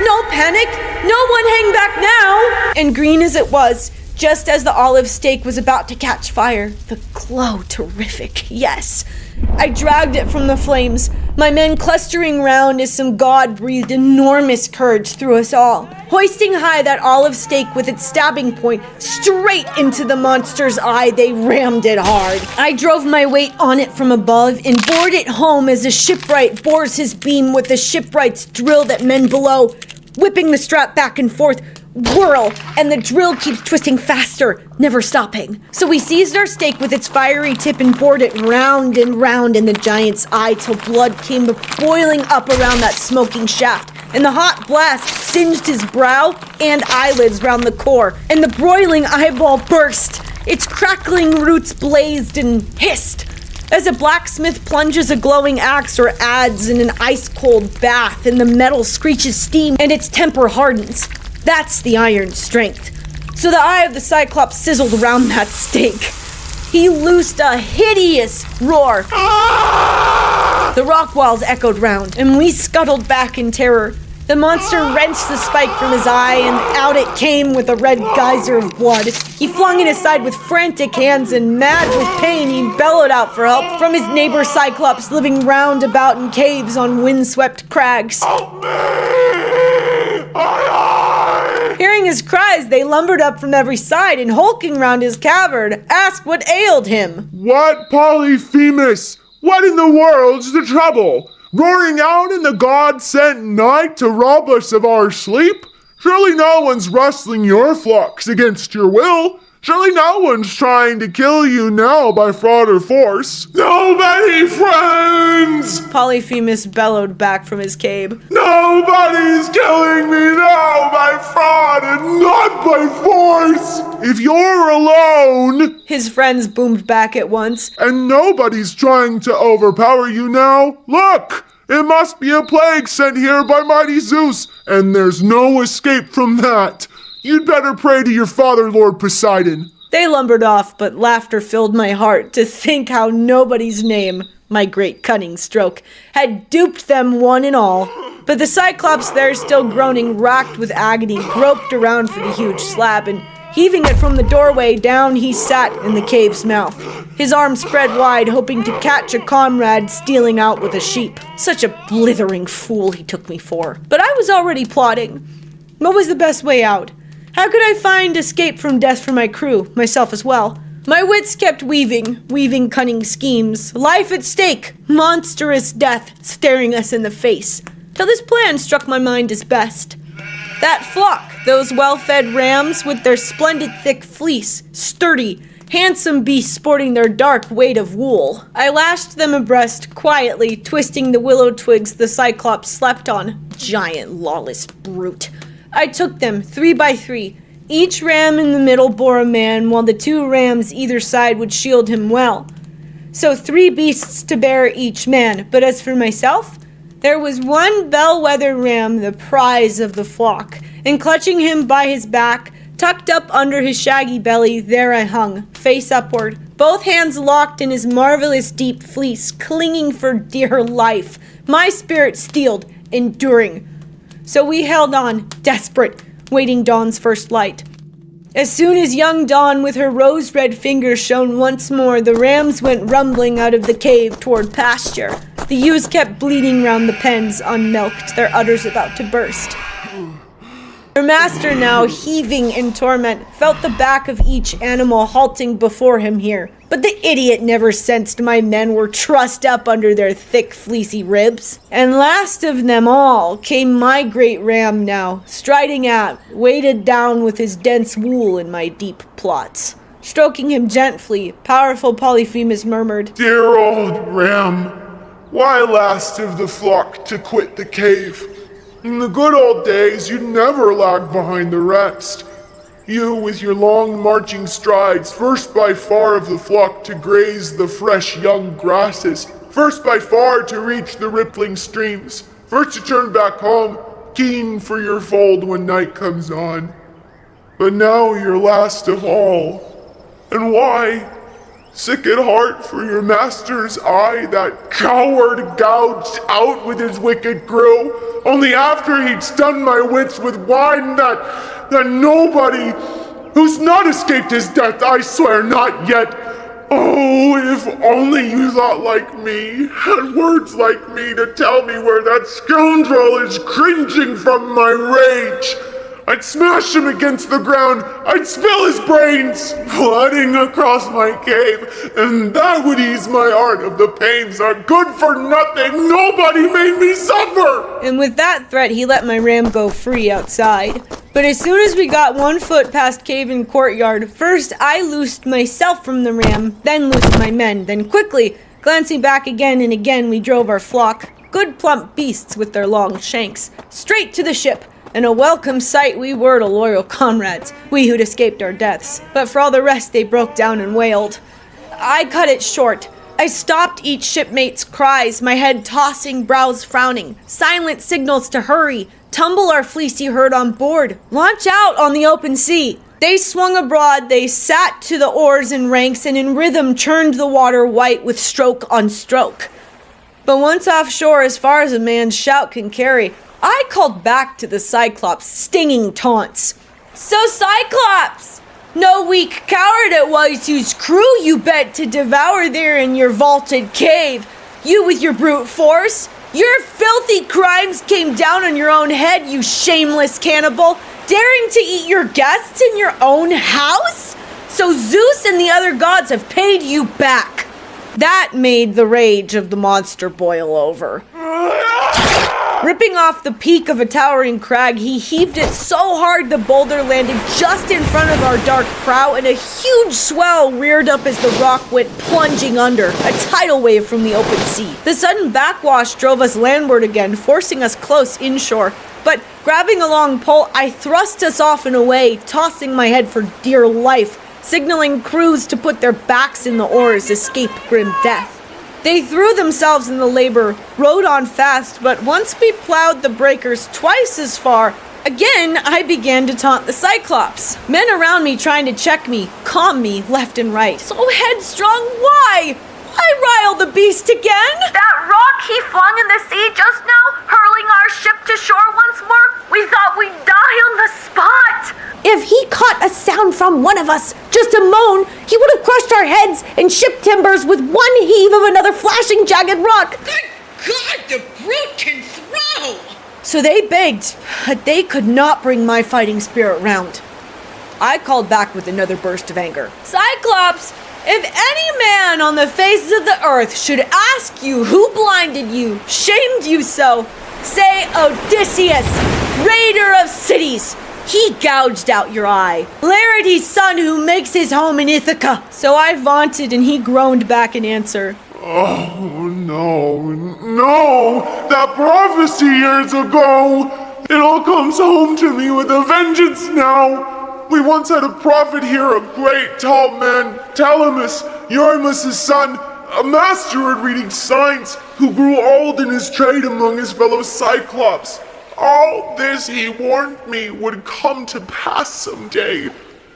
No panic! No one hang back now! And green as it was, just as the olive steak was about to catch fire, the glow terrific, yes. I dragged it from the flames, my men clustering round as some god breathed enormous courage through us all. Hoisting high that olive steak with its stabbing point straight into the monster's eye, they rammed it hard. I drove my weight on it from above and bored it home as a shipwright bores his beam with the shipwright's drill that men below, whipping the strap back and forth, whirl, and the drill keeps twisting faster, never stopping. So we seized our stake with its fiery tip and bored it round and round in the giant's eye till blood came boiling up around that smoking shaft, and the hot blast singed his brow and eyelids round the core, and the broiling eyeball burst. Its crackling roots blazed and hissed. As a blacksmith plunges a glowing axe or adds in an ice-cold bath, and the metal screeches steam and its temper hardens. That's the iron's strength. So the eye of the Cyclops sizzled around that stake. He loosed a hideous roar. The rock walls echoed round, and we scuttled back in terror. The monster wrenched the spike from his eye, and out it came with a red geyser of blood. He flung it aside with frantic hands, and mad with pain, he bellowed out for help from his neighbor Cyclops living round about in caves on windswept crags. Help me! Hearing his cries, they lumbered up from every side and hulking round his cavern, asked what ailed him. What, Polyphemus? What in the world's the trouble? Roaring out in the god-sent night to rob us of our sleep? Surely no one's rustling your flocks against your will. Surely no one's trying to kill you now by fraud or force. Nobody, friends! Polyphemus bellowed back from his cave. Nobody's killing me now by fraud and not by force! If you're alone... His friends boomed back at once. And nobody's trying to overpower you now, look! It must be a plague sent here by mighty Zeus, and there's no escape from that. You'd better pray to your father, Lord Poseidon. They lumbered off, but laughter filled my heart to think how nobody's name, my great cunning stroke, had duped them one and all. But the Cyclops there, still groaning, racked with agony, groped around for the huge slab, and heaving it from the doorway, down he sat in the cave's mouth, his arms spread wide, hoping to catch a comrade stealing out with a sheep. Such a blithering fool he took me for. But I was already plotting. What was the best way out? How could I find escape from death for my crew, myself as well? My wits kept weaving cunning schemes, life at stake, monstrous death staring us in the face, till this plan struck my mind as best. That flock, those well-fed rams with their splendid thick fleece, sturdy, handsome beasts sporting their dark weight of wool. I lashed them abreast, quietly twisting the willow twigs the Cyclops slept on. Giant lawless brute. I took them, 3 by 3, Each ram in the middle bore a man, while the 2 rams either side would shield him well. So 3 beasts to bear each man. But as for myself, there was one bellwether ram, the prize of the flock, and clutching him by his back, tucked up under his shaggy belly, there I hung, face upward, both hands locked in his marvelous deep fleece, clinging for dear life, my spirit steeled, enduring. So we held on, desperate, waiting dawn's first light. As soon as young dawn with her rose-red fingers shone once more, the rams went rumbling out of the cave toward pasture. The ewes kept bleating round the pens, unmilked, their udders about to burst. Their master now, heaving in torment, felt the back of each animal halting before him here. But the idiot never sensed my men were trussed up under their thick, fleecy ribs. And last of them all came my great ram now, striding out, weighted down with his dense wool in my deep plots. Stroking him gently, powerful Polyphemus murmured, Dear old ram, why last of the flock to quit the cave? In the good old days, you never lagged behind the rest. You, with your long marching strides, first by far of the flock to graze the fresh young grasses, first by far to reach the rippling streams, first to turn back home, keen for your fold when night comes on. But now you're last of all. And why? Sick at heart for your master's eye, that coward gouged out with his wicked crew, only after he'd stunned my wits with wine that nobody, who's not escaped his death, I swear, not yet. Oh, if only you thought like me, had words like me to tell me where that scoundrel is cringing from my rage. I'd smash him against the ground, I'd spill his brains, flooding across my cave, and that would ease my heart of the pains are good for nothing. Nobody made me suffer. And with that threat, he let my ram go free outside. But as soon as we got 1 foot past cave and courtyard, first I loosed myself from the ram, then loosed my men, then quickly, glancing back again and again, we drove our flock, good plump beasts with their long shanks, straight to the ship. And a welcome sight we were to loyal comrades, we who'd escaped our deaths. But for all the rest they broke down and wailed. I cut it short. I stopped each shipmate's cries, my head tossing, brows frowning, silent signals to hurry, tumble our fleecy herd on board, launch out on the open sea. They swung abroad, they sat to the oars in ranks, and in rhythm churned the water white with stroke on stroke. But once offshore, as far as a man's shout can carry, I called back to the Cyclops, stinging taunts. So Cyclops, no weak coward it was whose crew you bent to devour there in your vaulted cave. You with your brute force, your filthy crimes came down on your own head, you shameless cannibal, daring to eat your guests in your own house? So Zeus and the other gods have paid you back. That made the rage of the monster boil over. Ripping off the peak of a towering crag, he heaved it so hard the boulder landed just in front of our dark prow, and a huge swell reared up as the rock went plunging under, a tidal wave from the open sea. The sudden backwash drove us landward again, forcing us close inshore. But grabbing a long pole, I thrust us off and away, tossing my head for dear life, signaling crews to put their backs in the oars, escape grim death. They threw themselves in the labor, rowed on fast, but once we plowed the breakers twice as far, again I began to taunt the Cyclops. Men around me trying to check me, calm me left and right. So headstrong, why? Why rile the beast again? That rock he flung in the sea just now, hurling our ship to shore once more, we thought we'd die on the spot. If he caught a sound from one of us, just a moan, he would have crushed our heads and ship timbers with one heave of another flashing jagged rock. Good God, the brute can throw! So they begged, but they could not bring my fighting spirit round. I called back with another burst of anger. Cyclops, if any man on the face of the earth should ask you who blinded you, shamed you so, say Odysseus, raider of cities. He gouged out your eye. Larity's son who makes his home in Ithaca. So I vaunted and he groaned back in answer. Oh, no, that prophecy years ago, it all comes home to me with a vengeance now. We once had a prophet here, a great tall man, Telemus, Eurymus' son, a master at reading signs, who grew old in his trade among his fellow Cyclops. All this, he warned me, would come to pass someday,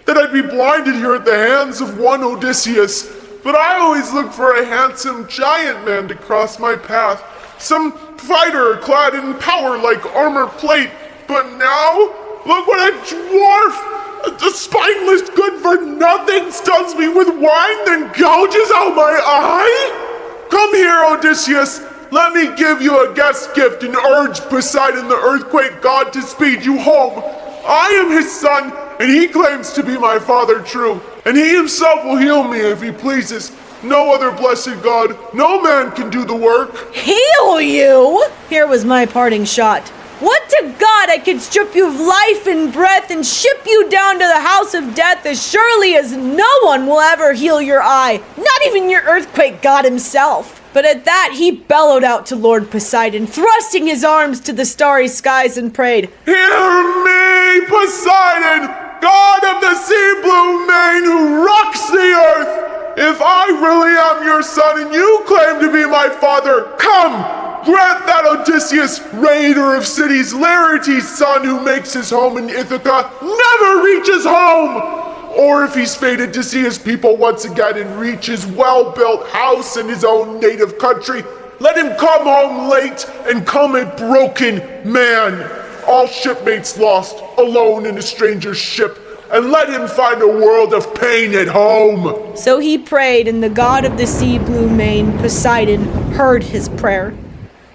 that I'd be blinded here at the hands of one Odysseus. But I always looked for a handsome giant man to cross my path, some fighter clad in power like armor plate. But now, look what a dwarf, a spineless good-for-nothing, stuns me with wine, then gouges out my eye? Come here, Odysseus. Let me give you a guest gift and urge Poseidon, the earthquake god, to speed you home. I am his son, and he claims to be my father true, and he himself will heal me if he pleases. No other blessed god, no man can do the work. Heal you? Here was my parting shot. Would to God I could strip you of life and breath and ship you down to the house of death as surely as no one will ever heal your eye, not even your earthquake god himself. But at that he bellowed out to Lord Poseidon, thrusting his arms to the starry skies, and prayed, Hear me, Poseidon, god of the sea blue mane who rocks the earth. If I really am your son and you claim to be my father, come! Grant that Odysseus, raider of cities, Laertes' son who makes his home in Ithaca, never reaches home! Or if he's fated to see his people once again and reach his well-built house in his own native country, let him come home late and come a broken man, all shipmates lost, alone in a stranger's ship, and let him find a world of pain at home. So he prayed, and the god of the sea blue mane, Poseidon, heard his prayer.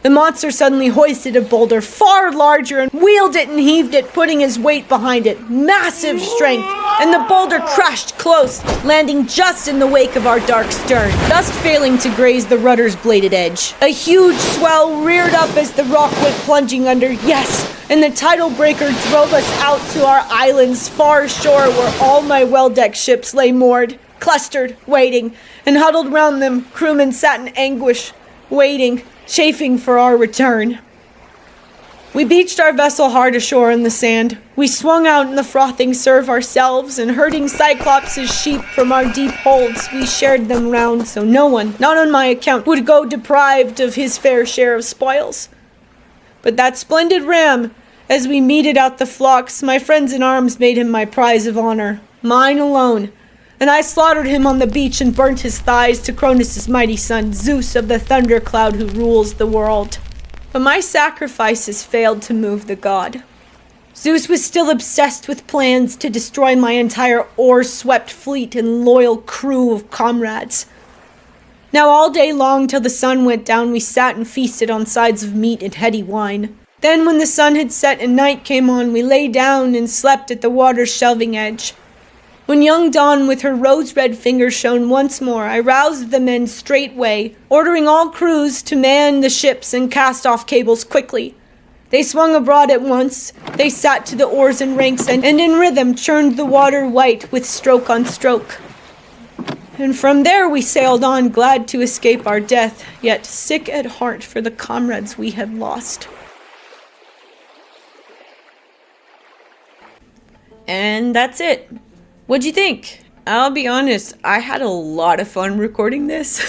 The monster suddenly hoisted a boulder far larger and wheeled it and heaved it, putting his weight behind it. Massive strength, and the boulder crashed close, landing just in the wake of our dark stern, just failing to graze the rudder's bladed edge. A huge swell reared up as the rock went plunging under, yes, and the tidal breaker drove us out to our island's far shore where all my well-decked ships lay moored, clustered, waiting, and huddled round them, crewmen sat in anguish, waiting, chafing for our return. We beached our vessel hard ashore in the sand. We swung out in the frothing surf ourselves, and herding Cyclops' sheep from our deep holds, we shared them round so no one, not on my account, would go deprived of his fair share of spoils. But that splendid ram, as we meted out the flocks, my friends in arms made him my prize of honor, mine alone. And I slaughtered him on the beach and burnt his thighs to Cronus' mighty son, Zeus of the thundercloud who rules the world. But my sacrifices failed to move the god. Zeus was still obsessed with plans to destroy my entire oar-swept fleet and loyal crew of comrades. Now all day long till the sun went down, we sat and feasted on sides of meat and heady wine. Then when the sun had set and night came on, we lay down and slept at the water's shelving edge. When young Dawn with her rose-red fingers shone once more, I roused the men straightway, ordering all crews to man the ships and cast off cables quickly. They swung abroad at once, they sat to the oars in ranks, and in rhythm churned the water white with stroke on stroke. And from there we sailed on, glad to escape our death, yet sick at heart for the comrades we had lost. And that's it. What'd you think? I'll be honest, I had a lot of fun recording this,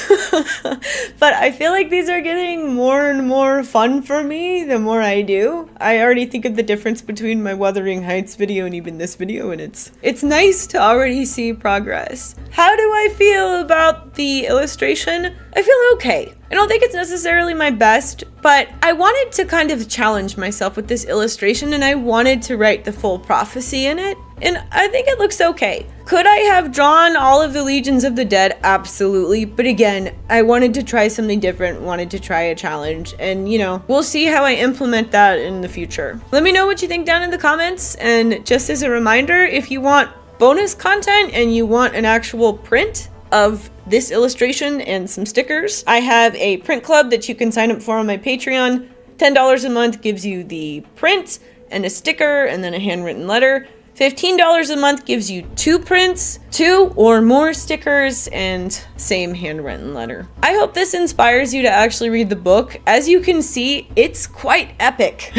but I feel like these are getting more and more fun for me the more I do. I already think of the difference between my Wuthering Heights video and even this video, and it's nice to already see progress. How do I feel about the illustration? I feel okay. I don't think it's necessarily my best, but I wanted to kind of challenge myself with this illustration, and I wanted to write the full prophecy in it, and I think it looks okay. Could I have drawn all of the legions of the dead? Absolutely. But again, I wanted to try something different, wanted to try a challenge, and we'll see how I implement that in the future. Let me know what you think down in the comments, and just as a reminder, if you want bonus content and you want an actual print of this illustration and some stickers, I have a print club that you can sign up for on my Patreon. $10 a month gives you the print and a sticker and then a handwritten letter. $15 a month gives you 2 prints, 2 or more stickers, and same handwritten letter. I hope this inspires you to actually read the book. As you can see, it's quite epic.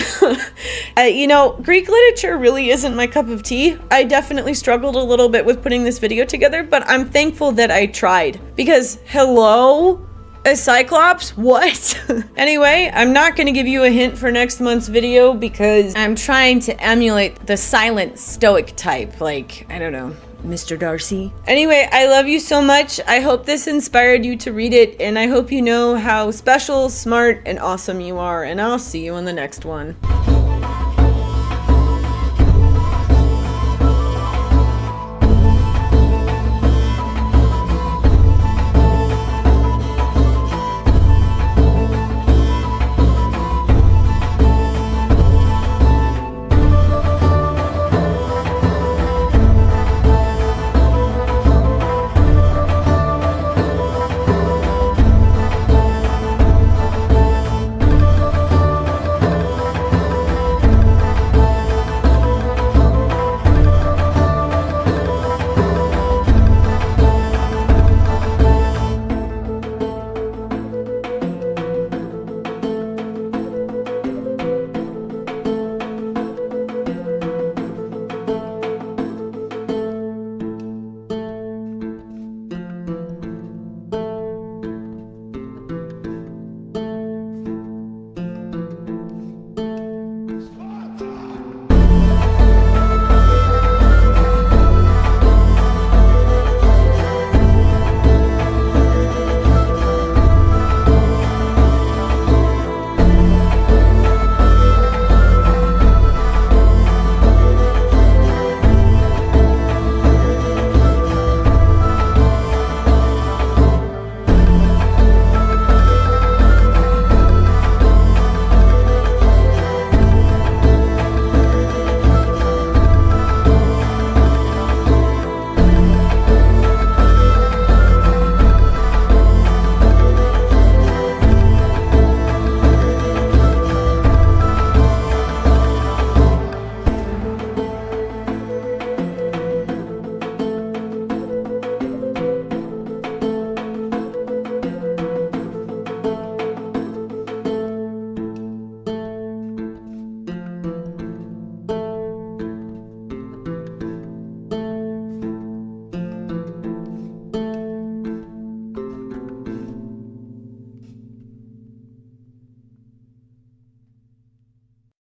You know, Greek literature really isn't my cup of tea. I definitely struggled a little bit with putting this video together, but I'm thankful that I tried. Because, hello? A Cyclops? What? Anyway, I'm not gonna give you a hint for next month's video because I'm trying to emulate the silent stoic type, like, I don't know, Mr. Darcy. Anyway, I love you so much. I hope this inspired you to read it, and I hope you know how special, smart, and awesome you are, and I'll see you in the next one.